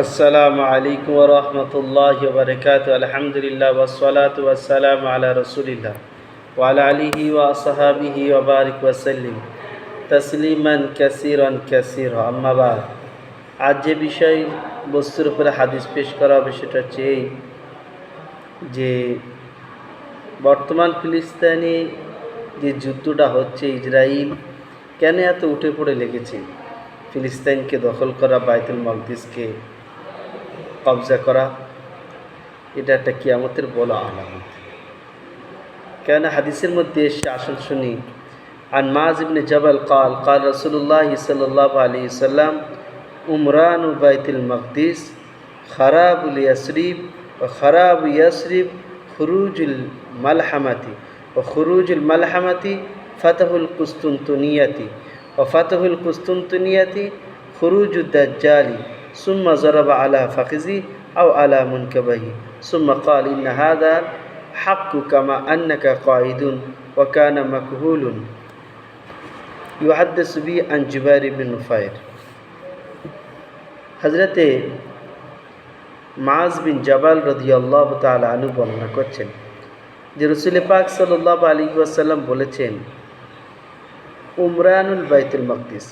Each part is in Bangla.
আসসালামু আলাইকুম ওয়া রাহমাতুল্লাহি ওয়া বারাকাতুহু। আলহামদুলিল্লাহ ওয়াসসালাতু ওয়াসসালামু আলা রাসূলিল্লাহ ওয়া আলা আলিহি ওয়া আসহাবিহি ওয়া বারিক ওয়া সাল্লিম তাসলিমান কাসীরান কাসীরা। আম্মা বাদ। আজ যে বিষয় বস্তুর উপরে হাদিস পেশ করা হবে সেটা হচ্ছে এই যে বর্তমান ফিলিস্তিনে যে যুদ্ধটা হচ্ছে, ইসরাইল কেন এত উঠে পড়ে লেগেছে ফিলিস্তিনকে দখল করা, বাইতুল মাকদিসকে কবজা করা। এটা একটা কিয়ামতের বড় আলামত। কেন হাদিসের মধ্যে এসে আসল শুনি, আন মুআয ইবনে জাবাল قال قال রাসূলুল্লাহ সাল্লাল্লাহু আলাইহি সাল্লাম উমরানু বাইতুল মাকদিস খারাবুল ইয়াসরিব ওয়া খারাবু ইয়াসরিব খুরুজুল মালহামাতি ওয়া খুরুজুল মালহামাতি ফাতহুল কুসতুনতুনিয়াতি ওয়া ফাতহুল কুসতুনতুনিয়াতি খুরুজুদ দাজ্জালি সুম্মা যারাবা আলা ফাখিজি আও আলা মুনকাবিহি সুম্মা ক্বাল ইন্না হাযা হাক্কু কামা আন্নাকা কাঈদুন ওয়া কানা মাকহুলুন ইউহাদ্দিসু বি আন জুবাইর ইবনে নুফাইর। হযরতে মুআয বিন জাবাল রাদিয়াল্লাহু তাআলা আনহু বর্ণনা করছেন যে রাসূল পাক সাল্লাল্লাহু আলাইহি ওয়াসাল্লাম বলেছেন, উমরানুল বাইতুল মাকদিস,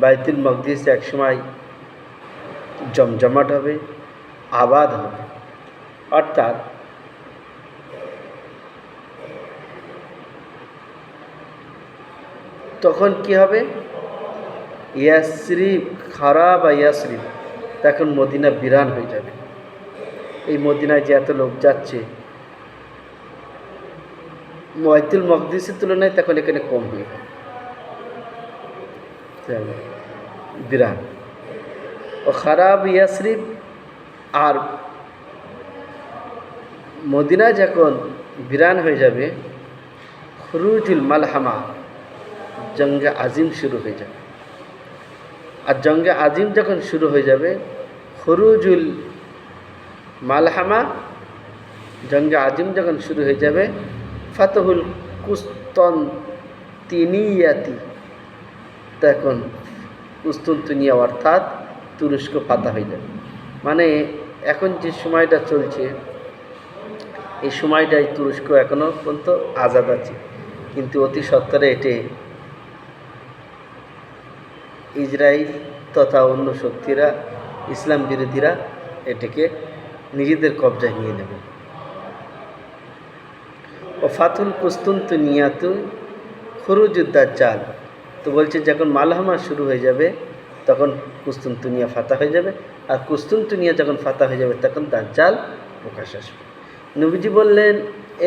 বাইতুল মাকদিস একসময় জমজমাট হবে, আবাদ হবে। অর্থাৎ তখন কি হবে? ইয়াসরিব খারাব বা ইয়াসরিব, তখন মদিনা বিরান হয়ে যাবে। এই মদিনায় যে এত লোক যাচ্ছে, বাইতুল মাকদিসের তুলনায় তখন এখানে কম হয়ে যাবে, বিরান। ও খারাব ইয়াসরিব, আর মদিনা যখন বিরান হয়ে যাবে, খুরুজুল মালহামা, জঙ্গে আজিম শুরু হয়ে যাবে। আর জঙ্গে আজিম যখন শুরু হয়ে যাবে, খুরুজুল মালহামা, জঙ্গে আজিম যখন শুরু হয়ে যাবে, ফাতহুল কুসতুনতুনিয়াতি, তখন কুসতুনতুনিয়া অর্থাৎ তুরস্ক ফাতা হয়ে যাবে। মানে এখন যে সময়টা চলছে, এই সময়টাই তুরস্ক এখনও পর্যন্ত আজাদ আছে, কিন্তু অতি সত্বরে এটি ইসরায়েল তথা অন্য শক্তিরা, ইসলাম বিরোধীরা এটাকে নিজেদের কবজায় নিয়ে নেবে। ও ফাতুল কুসতুনতুনিয়াতু খুরুজুদ দাজ্জাল, তো বলছে যখন মালহামা শুরু হয়ে যাবে তখন কুসতুনতুনিয়া ফাতা হয়ে যাবে, আর কুসতুনতুনিয়া যখন ফাতা হয়ে যাবে তখন দাজ্জাল প্রকাশ আসবে। নবীজি বললেন,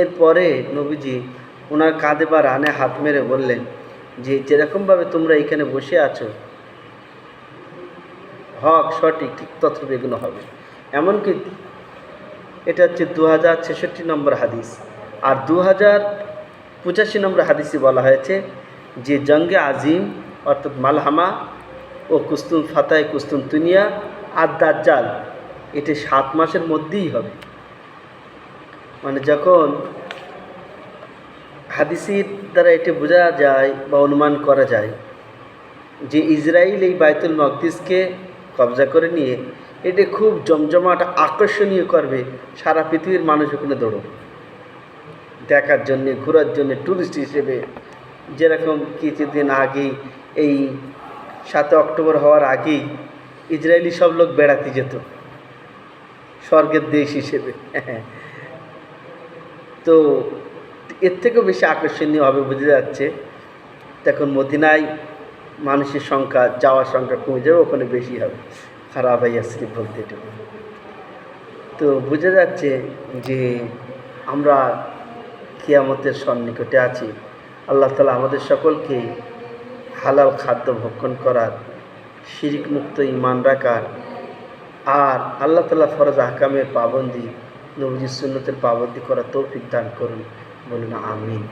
এরপরে নবীজি ওনার কাঁধে বা রানে হাত মেরে বললেন যে যেরকমভাবে তোমরা এখানে বসে আছো, হক সঠিক ঠিক তথ্য এগুলো হবে। এমনকি এটা হচ্ছে 2066 নম্বর হাদিস, আর 2085 নম্বর হাদিসে বলা হয়েছে যে জঙ্গে আজিম অর্থাৎ মালহামা ও ফাতায় কুসতুনতুনিয়া আর দাজ্জাল, এটি 7 মাসের মধ্যেই হবে। মানে যখন হাদিসের দ্বারা এটি বোঝা যায় বা অনুমান করা যায় যে ইসরায়েল এই বাইতুল মাকদিসকে কবজা করে নিয়ে এটি খুব জমজমাট আকর্ষণীয় করবে, সারা পৃথিবীর মানুষ ওখানে দৌড়বে দেখার জন্যে, ঘোরার জন্যে, ট্যুরিস্ট হিসেবে। যেরকম কিছুদিন আগেই এই 7 অক্টোবর হওয়ার আগেই ইসরায়েলি সব লোক বেড়াতে যেত স্বর্গের দেশ হিসেবে। তো এর থেকেও বেশি আকর্ষণীয় হবে বোঝা যাচ্ছে। তখন মদিনায় মানুষের সংখ্যা, যাওয়ার সংখ্যা কমে যাবে, ওখানে বেশি হবে। খারাপ ইয়াসরিব বলতে এটুকু। তো বোঝা যাচ্ছে যে আমরা কিয়ামতের সন্নিকটে আছি। আল্লাহ তাআলা আমাদের সকলকে হালাল খাদ্য ভক্ষণ করার, শিরিক মুক্ত ঈমান রাখার, আর আল্লাহ তাআলা ফরজ আহকামের পাবন্দি, নবীজির সুন্নতের পাবন্দি করার তৌফিক দান করুন। বলুন আমিন।